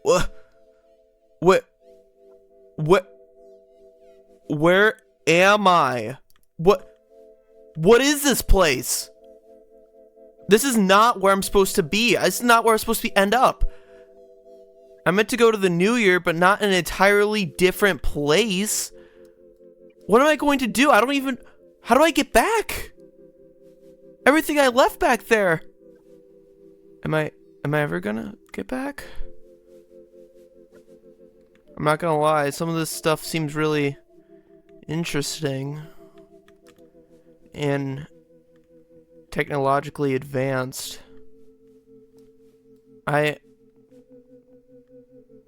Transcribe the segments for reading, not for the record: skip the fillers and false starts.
What? Where am I? What is this place? This is not where I'm supposed to be. This is not where I'm supposed to end up. I meant to go to the New Year, but not in an entirely different place. What am I going to do? How do I get back? Everything I left back there. Am I ever gonna get back? I'm not gonna lie, some of this stuff seems really interesting and technologically advanced. I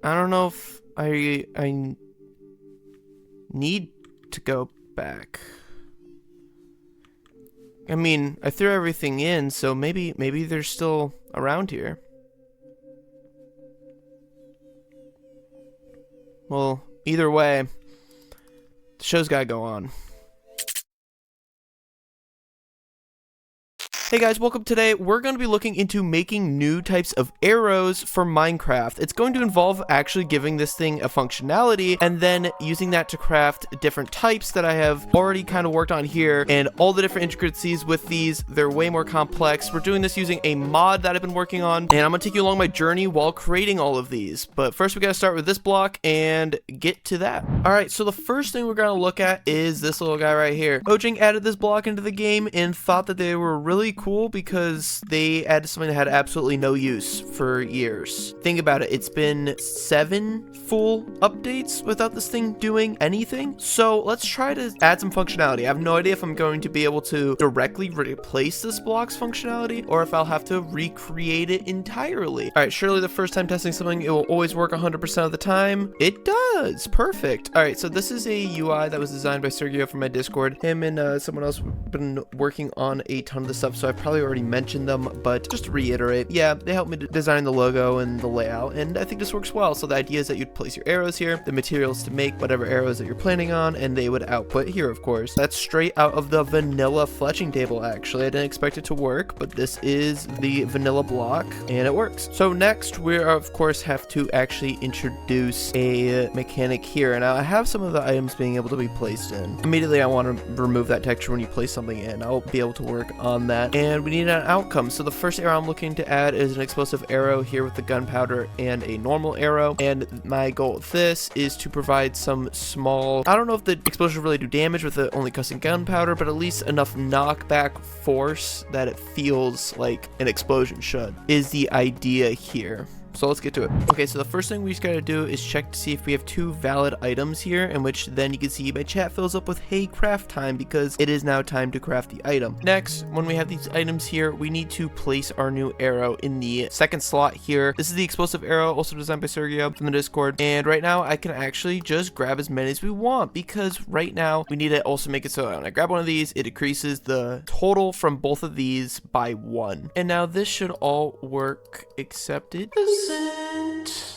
don't know if I need to go back. I mean, I threw everything in, so maybe they're still around here. Well, either way, the show's gotta go on. Hey guys, welcome. Today we're going to be looking into making new types of arrows for Minecraft. It's going to involve actually giving this thing a functionality and then using that to craft different types that I have already kind of worked on here, and all the different intricacies with these. They're way more complex. We're doing this using a mod that I've been working on, and I'm going to take you along my journey while creating all of these. But first we got to start with this block and get to that. Alright, so the first thing we're going to look at is this little guy right here. Mojang added this block into the game and thought that they were really cool because they added something that had absolutely no use for years. Think about it, it's been 7 full updates without this thing doing anything. So let's try to add some functionality. I have no idea if I'm going to be able to directly replace this block's functionality or if I'll have to recreate it entirely. All right, surely the first time testing something, it will always work 100% of the time. It does, perfect. All right, so this is a UI that was designed by Sergio from my Discord. Him and someone else have been working on a ton of the stuff, so I've probably already mentioned them, but just to reiterate, yeah, they helped me design the logo and the layout, and I think this works well. So the idea is that you'd place your arrows here, the materials to make whatever arrows that you're planning on, and they would output here, of course. That's straight out of the vanilla fletching table, actually. I didn't expect it to work, but this is the vanilla block, and it works. So next, we of course have to actually introduce a mechanic here. Now, I have some of the items being able to be placed in. Immediately, I want to remove that texture when you place something in. I'll be able to work on that, and we need an outcome. So the first arrow I'm looking to add is an explosive arrow here with the gunpowder and a normal arrow, and my goal with this is to provide some small, I don't know if the explosion really do damage with it only custom gunpowder, but at least enough knockback force that it feels like an explosion should, is the idea here. So let's get to it. Okay, so the first thing we just gotta do is check to see if we have 2 valid items here, in which then you can see my chat fills up with hey craft time, because it is now time to craft the item. Next, when we have these items here, we need to place our new arrow in the second slot here. This is the explosive arrow, also designed by Sergio from the Discord, and right now I can actually just grab as many as we want, because right now we need to also make it so when I grab one of these, it decreases the total from both of these by 1. And now this should all work except it doesn't.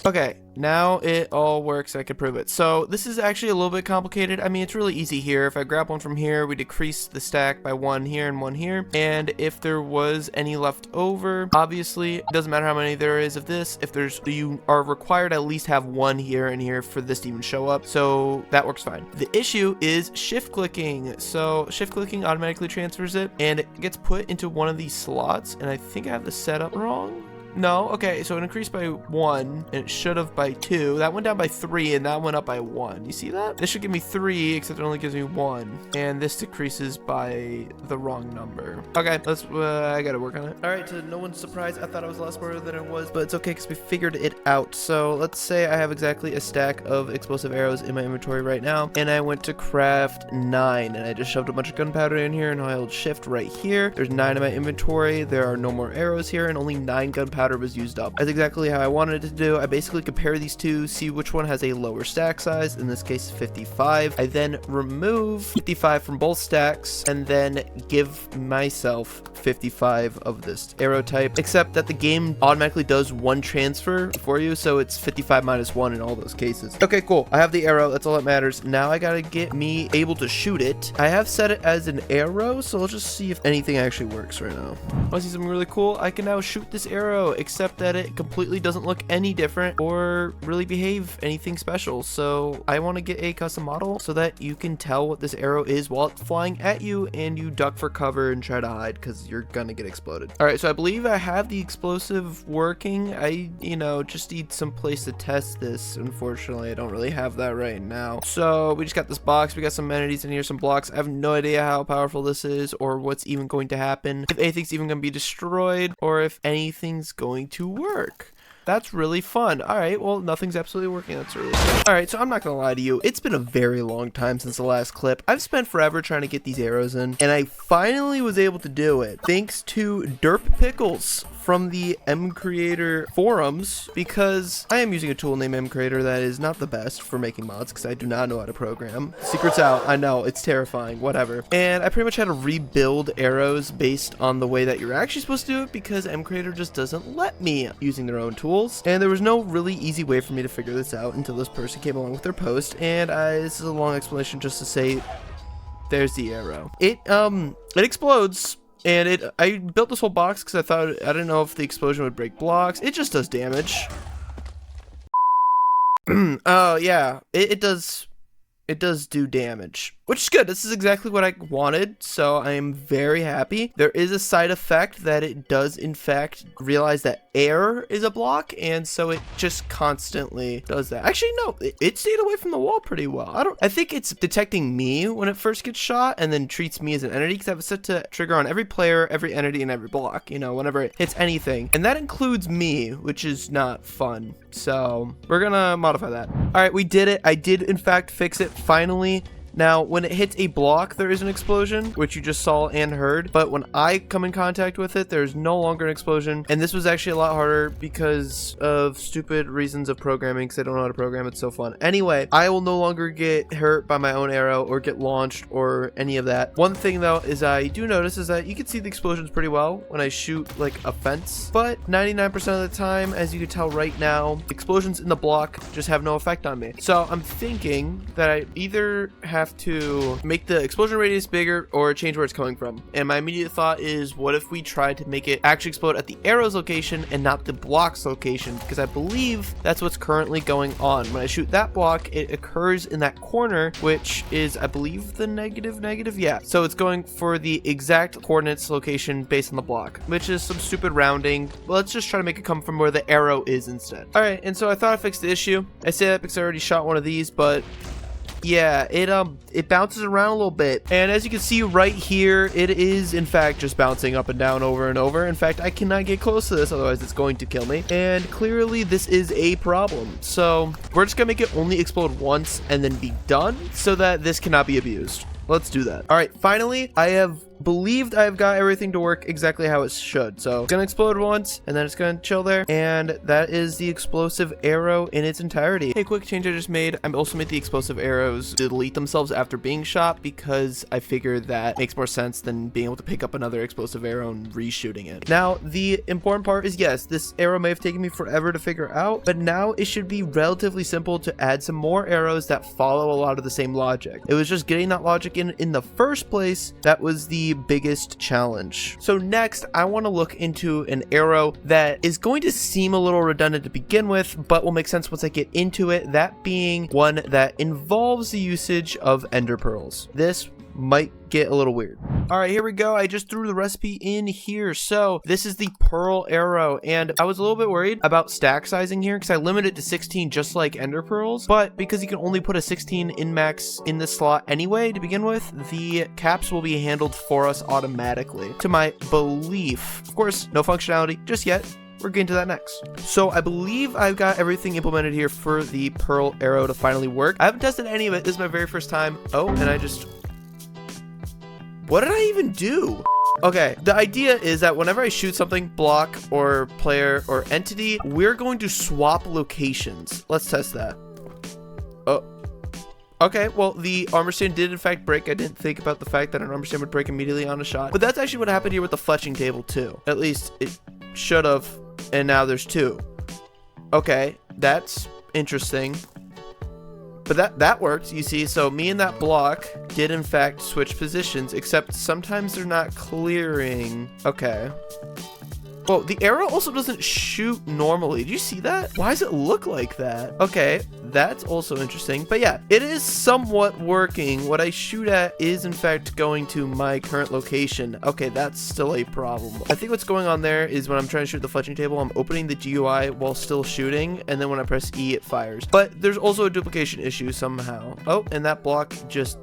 Okay, now it all works. I can prove it. So this is actually a little bit complicated. I mean, it's really easy here. If I grab one from here, we decrease the stack by 1 here and 1 here. And if there was any left over, obviously it doesn't matter how many there is of this. If there's, you are required to at least have 1 here and here for this to even show up. So that works fine. The issue is shift clicking. So shift clicking automatically transfers it and it gets put into one of these slots. And I think I have the setup wrong. No, okay, so it increased by 1, and it should have by 2. That went down by 3, and that went up by 1. You see that? This should give me 3, except it only gives me 1. And this decreases by the wrong number. Okay, let's, I gotta work on it. All right, to no one's surprise, I thought I was a lot smarter than I was, but it's okay, because we figured it out. So let's say I have exactly a stack of explosive arrows in my inventory right now, and I went to craft 9, and I just shoved a bunch of gunpowder in here, and I held shift right here. There's 9 in my inventory. There are no more arrows here, and only 9 gunpowder was used up. That's exactly how I wanted it to do. I basically compare these two, see which one has a lower stack size, in this case 55. I then remove 55 from both stacks and then give myself 55 of this arrow type, except that the game automatically does 1 transfer for you, so it's 55 minus 1 in all those cases. Okay, cool. I have the arrow. That's all that matters. Now I gotta get me able to shoot it. I have set it as an arrow, so let's just see if anything actually works right now. Want to see something really cool? I can now shoot this arrow. arrow, except that it completely doesn't look any different or really behave anything special. So I want to get a custom model so that you can tell what this arrow is while it's flying at you, and you duck for cover and try to hide because you're gonna get exploded. All right, so I believe I have the explosive working. I, just need some place to test this. Unfortunately, I don't really have that right now. So we just got this box. We got some entities in here, some blocks. I have no idea how powerful this is or what's even going to happen, if anything's even going to be destroyed, or if anything's going to work. That's really fun. All right, well, nothing's absolutely working. That's really fun. All right, so I'm not gonna lie to you. It's been a very long time since the last clip. I've spent forever trying to get these arrows in, and I finally was able to do it thanks to Derp Pickles from the MCreator forums, because I am using a tool named MCreator that is not the best for making mods because I do not know how to program. Secret's out. I know, it's terrifying, whatever. And I pretty much had to rebuild arrows based on the way that you're actually supposed to do it, because MCreator just doesn't let me using their own tools. And there was no really easy way for me to figure this out until this person came along with their post. And this is a long explanation just to say, there's the arrow. It explodes. And I built this whole box because I didn't know if the explosion would break blocks. It just does damage. Oh yeah, it does do damage, which is good. This is exactly what I wanted, so I am very happy. There is a side effect that it does in fact realize that air is a block, and so it just constantly does that. Actually, no, it stayed away from the wall pretty well. I think it's detecting me when it first gets shot and then treats me as an entity, because I have it set to trigger on every player, every entity, and every block, whenever it hits anything. And that includes me, which is not fun. So we're gonna modify that. All right, we did it. I did in fact fix it finally. Now, when it hits a block, there is an explosion, which you just saw and heard. But when I come in contact with it, there's no longer an explosion. And this was actually a lot harder because of stupid reasons of programming, because I don't know how to program. It's so fun. Anyway, I will no longer get hurt by my own arrow or get launched or any of that. One thing, though, is I do notice is that you can see the explosions pretty well when I shoot, like, a fence. But 99% of the time, as you can tell right now, explosions in the block just have no effect on me. So I'm thinking that I either have to make the explosion radius bigger or change where it's coming from. And my immediate thought is, what if we tried to make it actually explode at the arrow's location and not the block's location? Because I believe that's what's currently going on. When I shoot that block, it occurs in that corner, which is, I believe, the negative. Yeah. So it's going for the exact coordinates location based on the block, which is some stupid rounding. But let's just try to make it come from where the arrow is instead. All right. And so I thought I fixed the issue. I say that because I already shot one of these, but yeah, it bounces around a little bit, and as you can see right here, it is in fact just bouncing up and down over and over. In fact, I cannot get close to this, otherwise it's going to kill me, and clearly this is a problem. So we're just gonna make it only explode once and then be done, so that this cannot be abused. Let's do that. All right, finally, I have believed I've got everything to work exactly how it should. So it's gonna explode once and then it's gonna chill there, and that is the explosive arrow in its entirety. A quick change I just made, I also made the explosive arrows delete themselves after being shot, because I figured that makes more sense than being able to pick up another explosive arrow and reshooting it. Now, the important part is, yes, this arrow may have taken me forever to figure out, but now it should be relatively simple to add some more arrows that follow a lot of the same logic. It was just getting that logic in the first place that was the biggest challenge. So next, I want to look into an arrow that is going to seem a little redundant to begin with, but will make sense once I get into it, that being one that involves the usage of ender pearls. This might get a little weird. All right, here we go. I just threw the recipe in here. So this is the pearl arrow, and I was a little bit worried about stack sizing here because I limited it to 16 just like ender pearls, but because you can only put a 16 in max in this slot anyway to begin with, the caps will be handled for us automatically, to my belief. Of course, no functionality just yet. We're getting to that next. So I believe I've got everything implemented here for the pearl arrow to finally work. I haven't tested any of it. This is my very first time. Oh, and what did I even do? Okay, the idea is that whenever I shoot something, block or player or entity, we're going to swap locations. Let's test that. Oh, okay, well, the armor stand did in fact break. I didn't think about the fact that an armor stand would break immediately on a shot, but that's actually what happened here with the fletching table too. At least it should have, and now there's two. Okay, that's interesting. But that worked, you see. So me and that block did in fact switch positions, except sometimes they're not clearing. Okay. Whoa, the arrow also doesn't shoot normally. Do you see that? Why does it look like that? Okay, that's also interesting. But yeah, it is somewhat working. What I shoot at is in fact going to my current location. Okay, that's still a problem. I think what's going on there is when I'm trying to shoot the fletching table, I'm opening the GUI while still shooting, and then when I press E, it fires. But there's also a duplication issue somehow. Oh, and that block just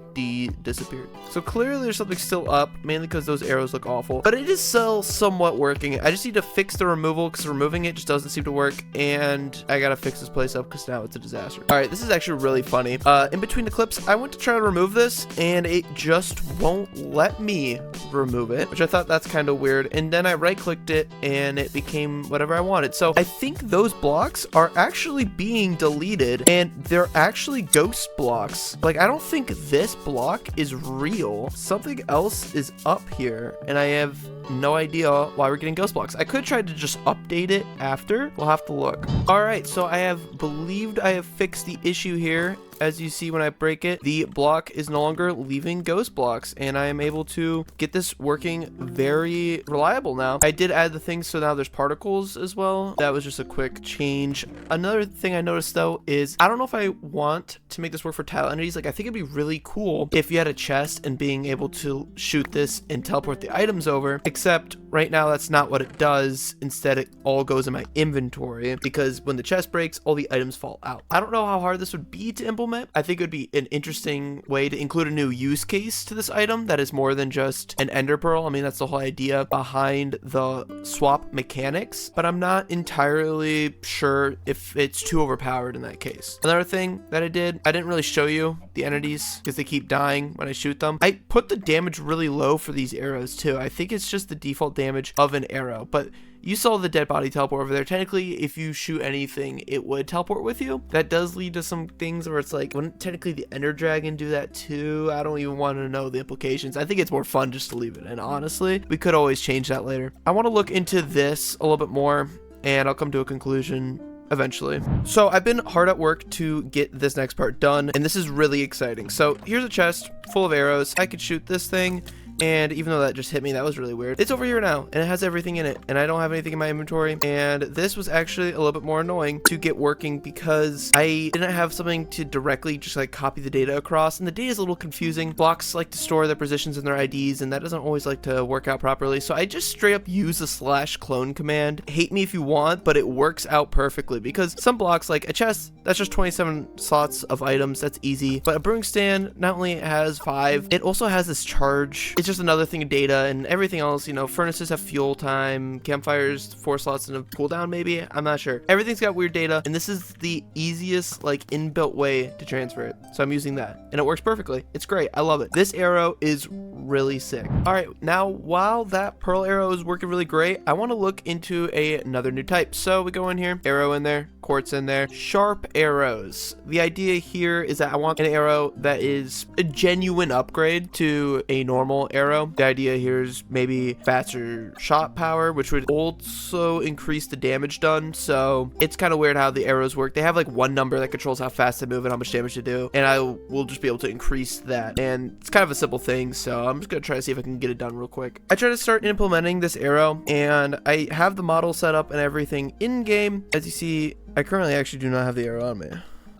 disappeared. So clearly there's something still up, mainly because those arrows look awful, but it is still somewhat working. I just need to fix the removal because removing it just doesn't seem to work, and I gotta fix this place up because now it's a disaster. All right, this is actually really funny. In between the clips, I went to try to remove this and it just won't let me remove it, which I thought that's kind of weird. And then I right-clicked it and it became whatever I wanted. So I think those blocks are actually being deleted and they're actually ghost blocks. Like, I don't think this block is real. Something else is up here and I have no idea why we're getting ghost blocks. I could try to just update it after. We'll have to look. All right, so I have believed I have fixed the issue here. As you see, when I break it, the block is no longer leaving ghost blocks, and I am able to get this working very reliable now. I did add the things, so now there's particles as well. That was just a quick change. Another thing I noticed though is I don't know if I want to make this work for tile entities. Like, I think it'd be really cool if you had a chest and being able to shoot this and teleport the items over, except right now that's not what it does. Instead, it all goes in my inventory because when the chest breaks, all the items fall out. I don't know how hard this would be to implement. I think it would be an interesting way to include a new use case to this item that is more than just an ender pearl. I mean, that's the whole idea behind the swap mechanics, but I'm not entirely sure if it's too overpowered in that case. Another thing that I didn't really show you the entities because they keep dying when I shoot them. I put the damage really low for these arrows too. I think it's just the default damage of an arrow, but you saw the dead body teleport over there. Technically, if you shoot anything, it would teleport with you. That does lead to some things where it's like, wouldn't technically the ender dragon do that too? I don't even want to know the implications. I think it's more fun just to leave it. And honestly, we could always change that later. I want to look into this a little bit more and I'll come to a conclusion eventually. So I've been hard at work to get this next part done, and this is really exciting. So here's a chest full of arrows. I could shoot this thing, and even though that just hit me, that was really weird. It's over here now, and it has everything in it, and I don't have anything in my inventory, and this was actually a little bit more annoying to get working because I didn't have something to directly just like copy the data across, and the data is a little confusing. Blocks like to store their positions and their IDs, and that doesn't always like to work out properly, so I just straight up use the /clone command. Hate me if you want, but it works out perfectly because some blocks, like a chest, that's just 27 slots of items, that's easy, but a brewing stand not only has 5, it also has this charge. It's just another thing of data, and everything else, you know, furnaces have fuel time, campfires 4 slots and a cooldown maybe, I'm not sure. Everything's got weird data, and this is the easiest like inbuilt way to transfer it, so I'm using that and it works perfectly. It's great. I love it. This arrow is really sick. All right, now while that pearl arrow is working really great, I want to look into another new type. So we go in here, arrow in there, quartz in there, sharp arrows. The idea here is that I want an arrow that is a genuine upgrade to a normal arrow. The idea here is maybe faster shot power, which would also increase the damage done. So it's kind of weird how the arrows work. They have like one number that controls how fast they move and how much damage to do, and I will just be able to increase that, and it's kind of a simple thing, so I'm just gonna try to see if I can get it done real quick. I try to start implementing this arrow, and I have the model set up and everything in game. As you see, I currently actually do not have the arrow on me.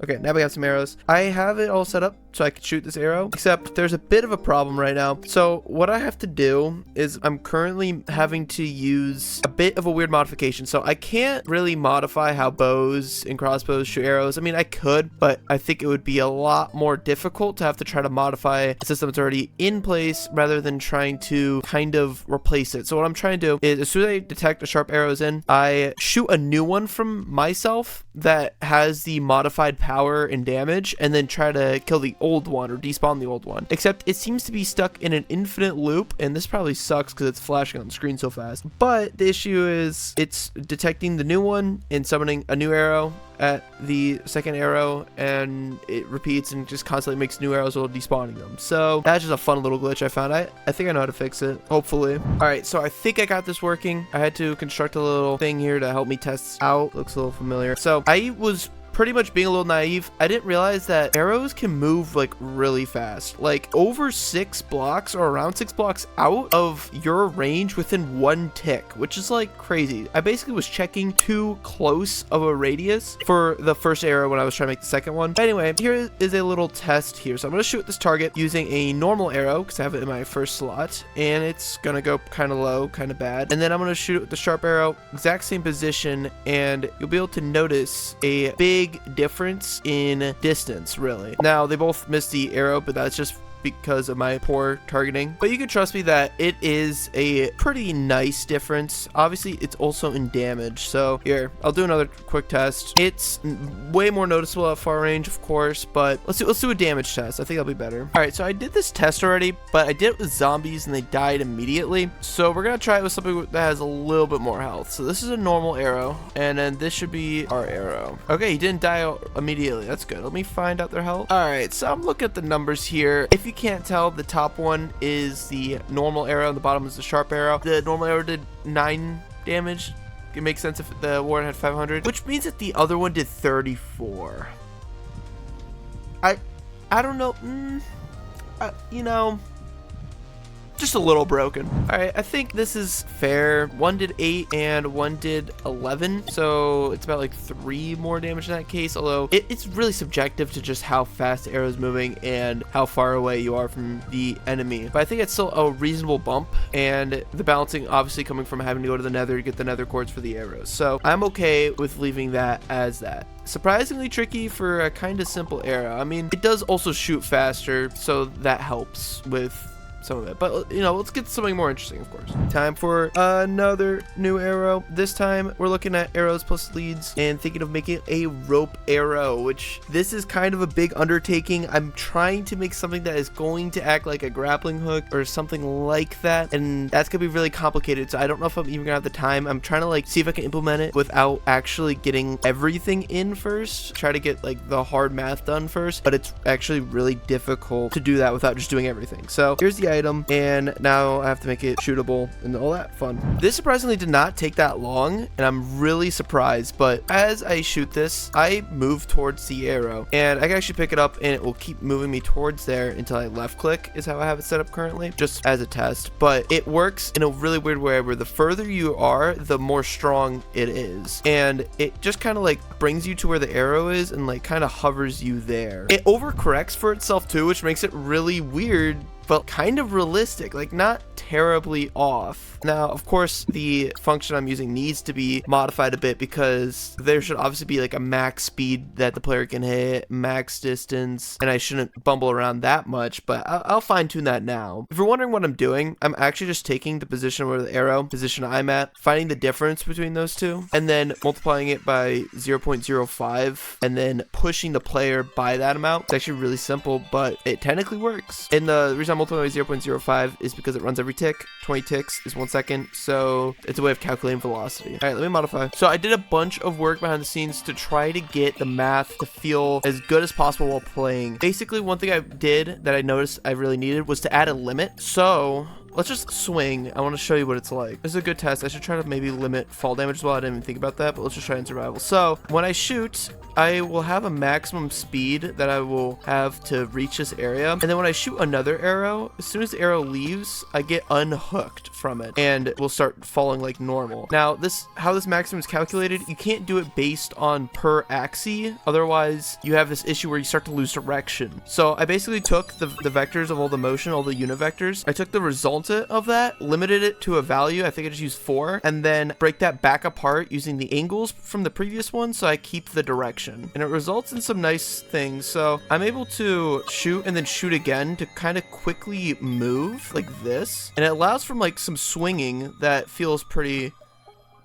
Okay, now we have some arrows. I have it all set up so I could shoot this arrow, except there's a bit of a problem right now. So what I have to do is I'm currently having to use a bit of a weird modification. So I can't really modify how bows and crossbows shoot arrows. I mean, I could, but I think it would be a lot more difficult to have to try to modify a system that's already in place rather than trying to kind of replace it. So what I'm trying to do is as soon as I detect a sharp arrows in, I shoot a new one from myself that has the modified power and damage, and then try to kill the old one or despawn the old one. Except it seems to be stuck in an infinite loop, and this probably sucks because it's flashing on the screen so fast. But the issue is it's detecting the new one and summoning a new arrow at the second arrow, and it repeats and just constantly makes new arrows while despawning them. So that's just a fun little glitch I found. I think I know how to fix it, hopefully. All right, so I think I got this working. I had to construct a little thing here to help me test out. Looks a little familiar. So I was pretty much being a little naive. I didn't realize that arrows can move like really fast, like over 6 blocks or around 6 blocks out of your range within 1 tick, which is like crazy. I basically was checking too close of a radius for the first arrow when I was trying to make the second one. But anyway, here is a little test here. So I'm going to shoot this target using a normal arrow because I have it in my first slot, and it's going to go kind of low, kind of bad. And then I'm going to shoot it with the sharp arrow, exact same position, and you'll be able to notice a big difference in distance, really. Now, they both missed the arrow, but that's just because of my poor targeting, but you can trust me that it is a pretty nice difference. Obviously, it's also in damage. So here, I'll do another quick test. It's way more noticeable at far range, of course, but let's do a damage test. I think that'll be better. All right, so I did this test already, but I did it with zombies and they died immediately. So we're gonna try it with something that has a little bit more health. So this is a normal arrow, and then this should be our arrow. Okay, he didn't die immediately. That's good. Let me find out their health. All right, so I'm looking at the numbers here. If you can't tell, the top one is the normal arrow and the bottom is the sharp arrow. The normal arrow did 9 damage. It makes sense if the warden had 500, which means that the other one did 34. I don't know. You know, just a little broken. All right, I think this is fair. One did 8 and one did 11, so it's about like 3 more damage in that case, although it's really subjective to just how fast the arrow is moving and how far away you are from the enemy. But I think it's still a reasonable bump, and the balancing obviously coming from having to go to the nether to get the nether quartz for the arrows, so I'm okay with leaving that as that. Surprisingly tricky for a kind of simple arrow. I mean, it does also shoot faster, so that helps with some of it, but you know, let's get something more interesting, of course. Time for another new arrow. This time we're looking at arrows plus leads and thinking of making a rope arrow, which this is kind of a big undertaking. I'm trying to make something that is going to act like a grappling hook or something like that, and that's gonna be really complicated, so I don't know if I'm even gonna have the time. I'm trying to like see if I can implement it without actually getting everything in first, try to get like the hard math done first, but it's actually really difficult to do that without just doing everything. So here's the item, and now I have to make it shootable and all that fun. This surprisingly did not take that long, and I'm really surprised, but as I shoot this, I move towards the arrow, and I can actually pick it up and it will keep moving me towards there until I left click is how I have it set up currently, just as a test. But it works in a really weird way where the further you are, the more strong it is, and it just kind of like brings you to where the arrow is and like kind of hovers you there. It overcorrects for itself too, which makes it really weird but kind of realistic, like not terribly off. Now, of course, the function I'm using needs to be modified a bit because there should obviously be like a max speed that the player can hit, max distance, and I shouldn't bumble around that much, but I'll fine tune that now. If you're wondering what I'm doing, I'm actually just taking the position where the arrow position I'm at, finding the difference between those two, and then multiplying it by 0.05, and then pushing the player by that amount. It's actually really simple, but it technically works. And the reason I'm multiplying by 0.05 is because it runs every tick. 20 ticks is 1 second, so it's a way of calculating velocity. All right, let me modify. So I did a bunch of work behind the scenes to try to get the math to feel as good as possible while playing. Basically, one thing I did that I noticed I really needed was to add a limit. So let's just swing. I want to show you what it's like. This is a good test. I should try to maybe limit fall damage as well. I didn't even think about that, but let's just try in survival. So when I shoot, I will have a maximum speed that I will have to reach this area. And then when I shoot another arrow, as soon as the arrow leaves, I get unhooked from it and it will start falling like normal. Now, how this maximum is calculated, you can't do it based on per axis. Otherwise, you have this issue where you start to lose direction. So I basically took the vectors of all the motion, all the unit vectors. I took the resultant of that, limited it to a value. I think I just used 4, and then break that back apart using the angles from the previous one, so I keep the direction. And it results in some nice things. So I'm able to shoot and then shoot again to kind of quickly move like this, and it allows for like some swinging that feels pretty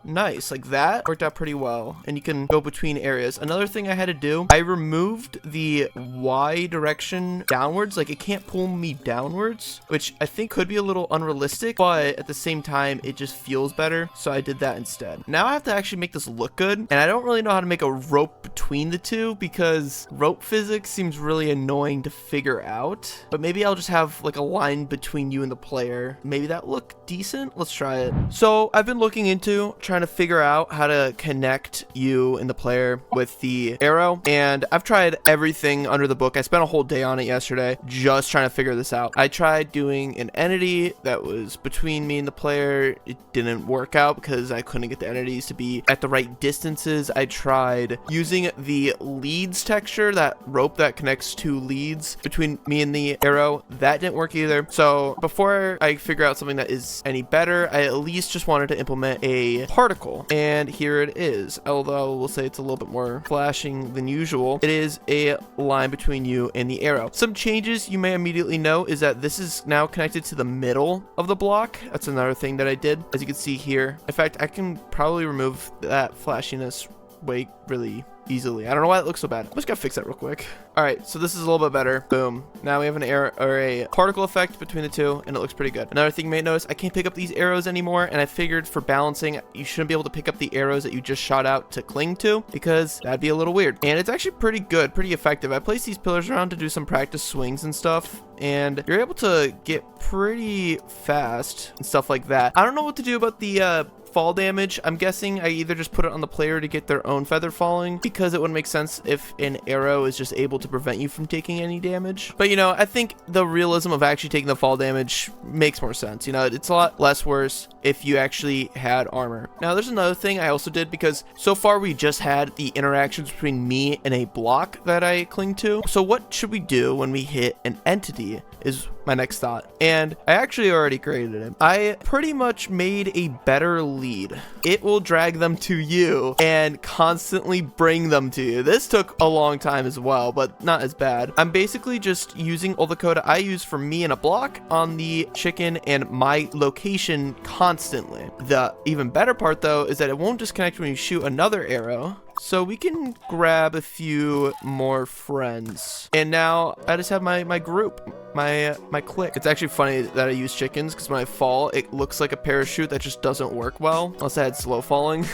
nice. Like that worked out pretty well, and you can go between areas. Another thing I had to do, I removed the Y direction downwards. Like it can't pull me downwards, which I think could be a little unrealistic, but at the same time it just feels better, so I did that instead. Now I have to actually make this look good, and I don't really know how to make a rope between the two because rope physics seems really annoying to figure out, but maybe I'll just have like a line between you and the player. Maybe that look decent. Let's try it. So I've been looking into trying trying to figure out how to connect you and the player with the arrow, and I've tried everything under the book. I spent a whole day on it yesterday just trying to figure this out. I tried doing an entity that was between me and the player. It didn't work out because I couldn't get the entities to be at the right distances. I tried using the leads texture, that rope that connects two leads between me and the arrow. That didn't work either. So before I figure out something that is any better, I at least just wanted to implement a particle, and here it is. Although we'll say it's a little bit more flashing than usual, it is a line between you and the arrow. Some changes you may immediately know is that this is now connected to the middle of the block. That's another thing that I did, as you can see here. In fact, I can probably remove that flashiness really easily. I don't know why it looks so bad. I'm just gonna fix that real quick. All right, so this is a little bit better. Boom. Now we have an arrow or a particle effect between the two, and it looks pretty good. Another thing you may notice, I can't pick up these arrows anymore, and I figured for balancing, you shouldn't be able to pick up the arrows that you just shot out to cling to, because that'd be a little weird. And it's actually pretty good, pretty effective. I placed these pillars around to do some practice swings and stuff, and you're able to get pretty fast and stuff like that. I don't know what to do about the fall damage. I'm guessing I either just put it on the player to get their own feather falling, because it wouldn't make sense if an arrow is just able to prevent you from taking any damage. But you know, I think the realism of actually taking the fall damage makes more sense. You know, it's a lot less worse if you actually had armor. Now there's another thing I also did, because so far we just had the interactions between me and a block that I cling to. So what should we do when we hit an entity is my next thought, and I actually already created it. I pretty much made a better lead. It will drag them to you and constantly bring them to you. This took a long time as well, but not as bad. I'm basically just using all the code I use for me and a block on the chicken and my location constantly. The even better part though is that it won't disconnect when you shoot another arrow. So we can grab a few more friends. And now I just have my group, my clique. It's actually funny that I use chickens, because when I fall, it looks like a parachute that just doesn't work well, unless I had slow falling.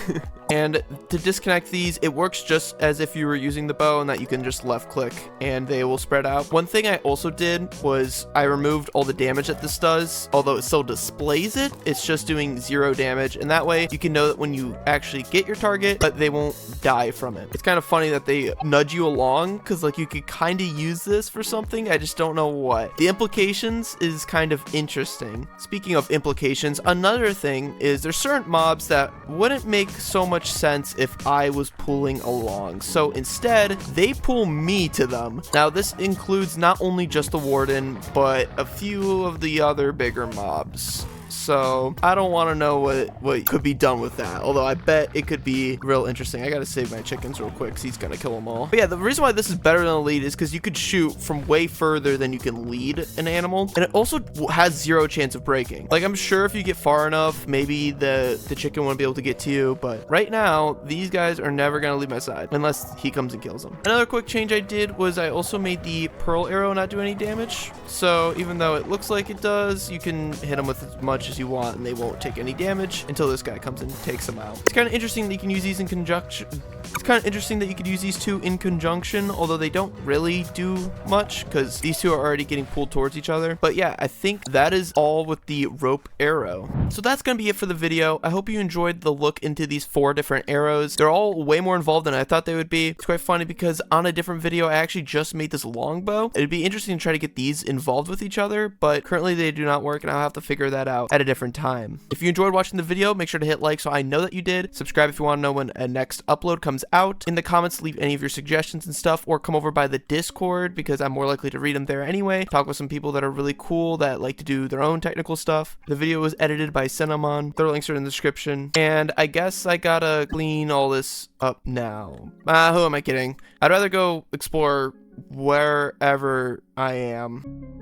And to disconnect these, it works just as if you were using the bow, and that you can just left click and they will spread out. One thing I also did was I removed all the damage that this does. Although it still displays it, it's just doing 0 damage, and that way you can know that when you actually get your target, but they won't die from it. It's kind of funny that they nudge you along, because like you could kind of use this for something. I just don't know what. The implications is kind of interesting. Speaking of implications, another thing is there's certain mobs that wouldn't make so much sense if I was pulling along. So instead, they pull me to them. Now this includes not only just the warden, but a few of the other bigger mobs. So I don't want to know what could be done with that, although I bet it could be real interesting. I gotta save my chickens real quick, because he's gonna kill them all. But yeah, the reason why this is better than a lead is because you could shoot from way further than you can lead an animal, and it also has 0 chance of breaking. Like, I'm sure if you get far enough, maybe the chicken won't be able to get to you, but right now these guys are never gonna leave my side unless he comes and kills them. Another quick change I did was I also made the pearl arrow not do any damage. So even though it looks like it does, you can hit them with as much as you want and they won't take any damage until this guy comes and takes them out. It's kind of interesting that you can use these in conjunction. It's kind of interesting that you could use these two in conjunction, although they don't really do much because these two are already getting pulled towards each other. But yeah, I think that is all with the rope arrow. So that's going to be it for the video. I hope you enjoyed the look into these 4 different arrows. They're all way more involved than I thought they would be. It's quite funny because on a different video, I actually just made this longbow. It'd be interesting to try to get these involved with each other, but currently they do not work and I'll have to figure that out at a different time. If you enjoyed watching the video, make sure to hit like so I know that you did. Subscribe if you want to know when a next upload comes out. In the comments, leave any of your suggestions and stuff, or come over by the Discord because I'm more likely to read them there anyway. Talk with some people that are really cool that like to do their own technical stuff. The video was edited by Cinnamon. Their links are in the description. And I guess I gotta clean all this up now. Who am I kidding? I'd rather go explore wherever I am.